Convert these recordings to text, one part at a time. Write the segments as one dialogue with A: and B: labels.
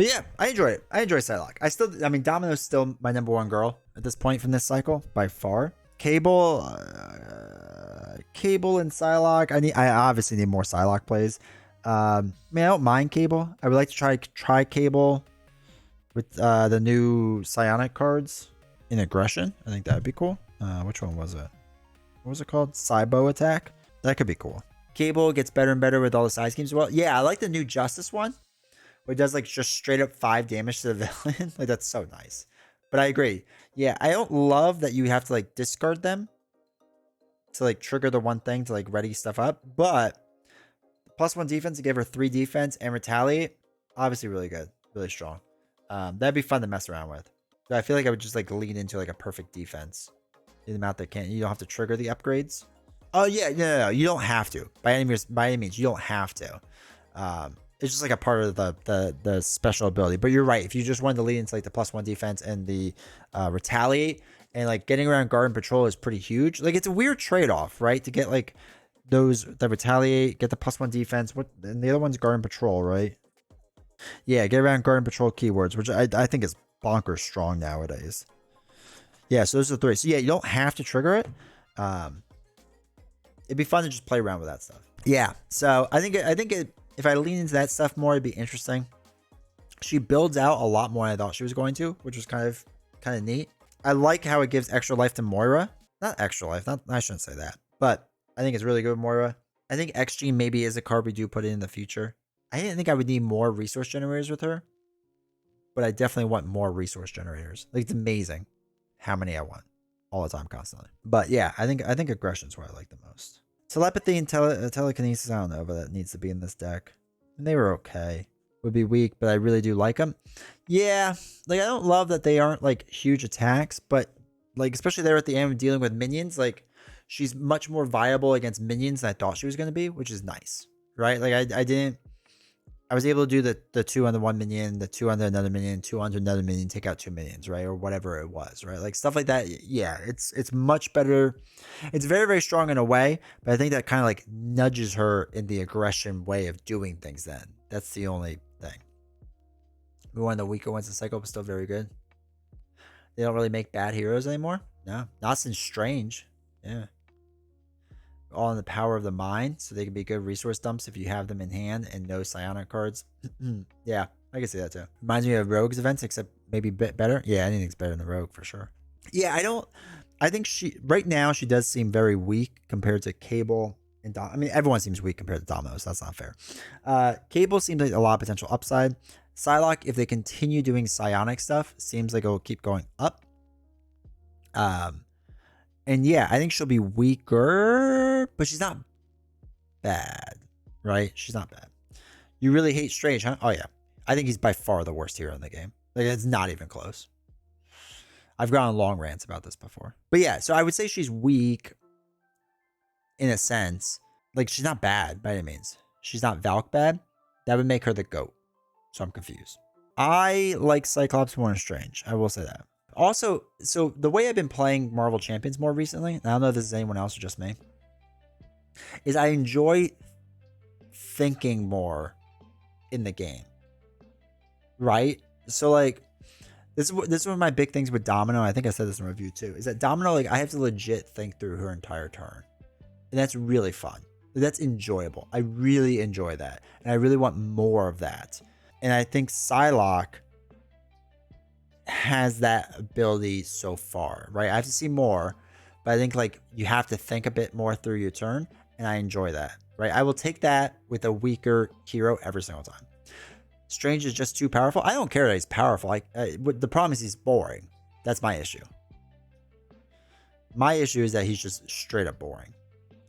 A: But yeah, I enjoy it. I enjoy Psylocke. I mean, Domino's still my #1 girl at this point from this cycle by far. Cable and Psylocke. I obviously need more Psylocke plays. I mean, I don't mind Cable. I would like to try Cable with the new Psionic cards in Aggression. I think that would be cool. Which one was it? What was it called? Cybo Attack? That could be cool. Cable gets better and better with all the side schemes as well. Yeah, I like the new Justice one, where it does like just straight up 5 damage to the villain. Like, that's so nice. But I agree. Yeah, I don't love that you have to like discard them to like trigger the one thing to like ready stuff up. But +1 defense to give her 3 defense and retaliate, obviously really good, really strong. That'd be fun to mess around with. So I feel like I would just like lean into like a perfect defense. The amount that you don't have to trigger the upgrades. Oh yeah, no, you don't have to. By any means, you don't have to. It's just like a part of the special ability. But you're right. If you just wanted to lead into like the +1 defense and the retaliate, and like getting around guard and patrol is pretty huge. Like, it's a weird trade-off, right? To get like the retaliate, get the +1 defense. And the other one's guard and patrol, right? Yeah, get around guard and patrol keywords, which I think is bonkers strong nowadays. Yeah, so those are the 3. So yeah, you don't have to trigger it. It'd be fun to just play around with that stuff. Yeah, so I think if I lean into that stuff more, it'd be interesting. She builds out a lot more than I thought she was going to, which was kind of neat. I like how it gives extra life to Moira. Not extra life, I shouldn't say that, but I think it's really good with Moira. I think XG maybe is a card we do put in the future. I didn't think I would need more resource generators with her, but I definitely want more resource generators. Like, it's amazing how many I want all the time, constantly. But yeah, I think Aggression is what I like the most. Telepathy and Telekinesis, I don't know, but that needs to be in this deck. And they were okay. Would be weak, but I really do like them. Yeah, like, I don't love that they aren't like huge attacks, but like, especially there at the end dealing with minions, like, she's much more viable against minions than I thought she was going to be, which is nice, right? Like, I was able to do the 2 under 1 minion, the 2 under another minion, 2 under another minion, take out 2 minions, right? Or whatever it was, right? Like, stuff like that. Yeah, it's much better. It's very, very strong in a way, but I think that kind of like nudges her in the aggression way of doing things then. That's the only thing. One of the weaker ones in Cycle, but still very good. They don't really make bad heroes anymore. No, not since Strange. Yeah. All in the power of the mind, so they can be good resource dumps if you have them in hand and no psionic cards. Yeah, I can see that too. Reminds me of Rogue's events, except maybe a bit better. Yeah, anything's better than the Rogue for sure. Yeah, I think right now she does seem very weak compared to Cable and I mean, everyone seems weak compared to Domino's. That's not fair. Cable seems like a lot of potential upside. Psylocke, if they continue doing psionic stuff, seems like it'll keep going up. And yeah, I think she'll be weaker, but she's not bad, right? She's not bad. You really hate Strange, huh? Oh yeah. I think he's by far the worst hero in the game. Like, it's not even close. I've gone on long rants about this before. But yeah, so I would say she's weak in a sense. Like, she's not bad by any means. She's not Valk bad. That would make her the GOAT. So I'm confused. I like Cyclops more than Strange. I will say that. Also, so the way I've been playing Marvel Champions more recently, and I don't know if this is anyone else or just me, is I enjoy thinking more in the game. Right? So like, this is one of my big things with Domino. I think I said this in review too, is that Domino, like, I have to legit think through her entire turn. And that's really fun. That's enjoyable. I really enjoy that. And I really want more of that. And I think Psylocke has that ability so far, right? I have to see more, but I think like you have to think a bit more through your turn, and I enjoy that, right? I will take that with a weaker hero every single time. Strange is just too powerful. I don't care that he's powerful. The problem is he's boring. That's my issue. My issue is that he's just straight up boring.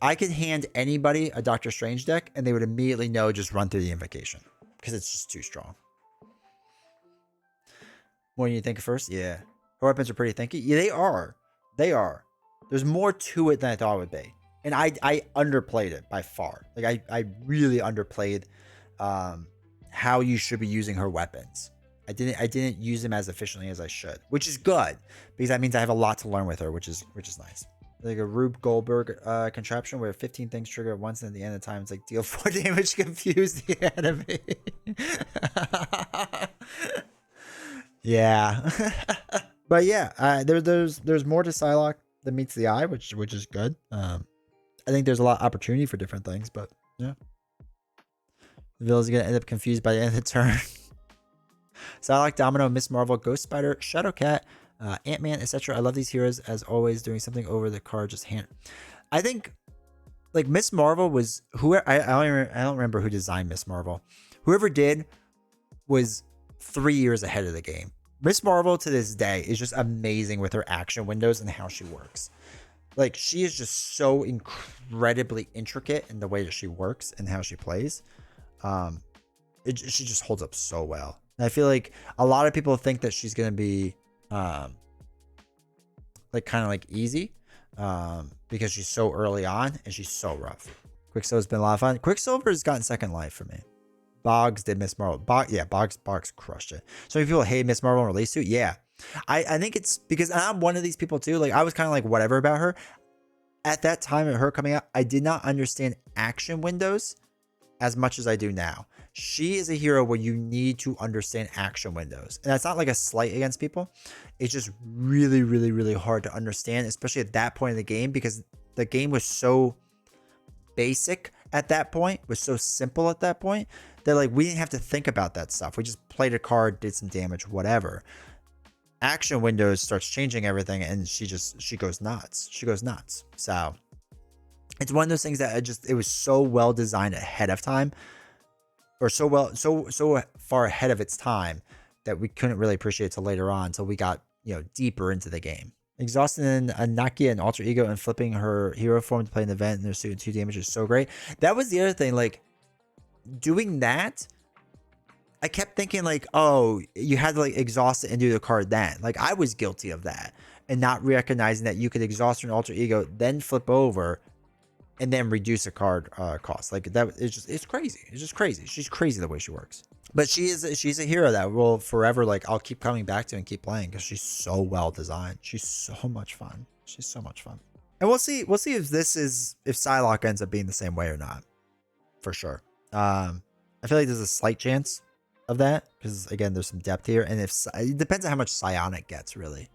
A: I could hand anybody a Doctor Strange deck, and they would immediately know just run through the invocation because it's just too strong. More than you think at first? Yeah. Her weapons are pretty thinky. Yeah, they are. They are. There's more to it than I thought it would be. And I underplayed it by far. Like, I really underplayed how you should be using her weapons. I didn't use them as efficiently as I should, which is good because that means I have a lot to learn with her, which is nice. Like a Rube Goldberg contraption where 15 things trigger at once, and at the end of the time it's like deal 4 damage, confuse the enemy. Yeah. But yeah, there's more to Psylocke than meets the eye, which is good. I think there's a lot of opportunity for different things, but yeah. The villain's gonna end up confused by the end of the turn. Psylocke, Domino, Miss Marvel, Ghost Spider, Shadowcat, Ant-Man, etc. I love these heroes as always, doing something over the card just hand. I think like Miss Marvel was whoever I don't remember who designed Miss Marvel. Whoever did was 3 years ahead of the game. Miss Marvel to this day is just amazing with her action windows and how she works. Like she is just so incredibly intricate in the way that she works and how she plays. She just holds up so well. And I feel like a lot of people think that she's gonna be like kind of like easy because she's so early on and she's so rough. Quicksilver's been a lot of fun. Quicksilver's gotten second life for me. Boggs did Miss Marvel. Boggs crushed it. So many people hate Miss Marvel in release suit. Yeah. I think it's because I'm one of these people too. Like I was kind of like whatever about her. At that time of her coming out, I did not understand action windows as much as I do now. She is a hero where you need to understand action windows. And that's not like a slight against people. It's just really, really, really hard to understand, especially at that point in the game, because the game was so basic at that point, was so simple at that point, that like we didn't have to think about that stuff. We just played a card, did some damage, whatever. Action windows starts changing everything, and she goes nuts. She goes nuts. So it's one of those things that it was so well designed ahead of time, or so far ahead of its time, that we couldn't really appreciate it till later on, until we got deeper into the game. Exhausting a Nakia and alter ego and flipping her hero form to play an event and their suit and 2 damage is so great. That was the other thing, like doing that. I kept thinking like, oh, you had to like exhaust it and do the card then. Like I was guilty of that and not recognizing that you could exhaust your alter ego, then flip over and then reduce a card cost. Like that it's crazy. It's just crazy. She's crazy the way she works. But she's a hero that will forever, like I'll keep coming back to and keep playing because she's so well designed. She's so much fun. She's so much fun. And we'll see if Psylocke ends up being the same way or not. For sure. I feel like there's a slight chance of that because again there's some depth here, and it depends on how much psionic gets really.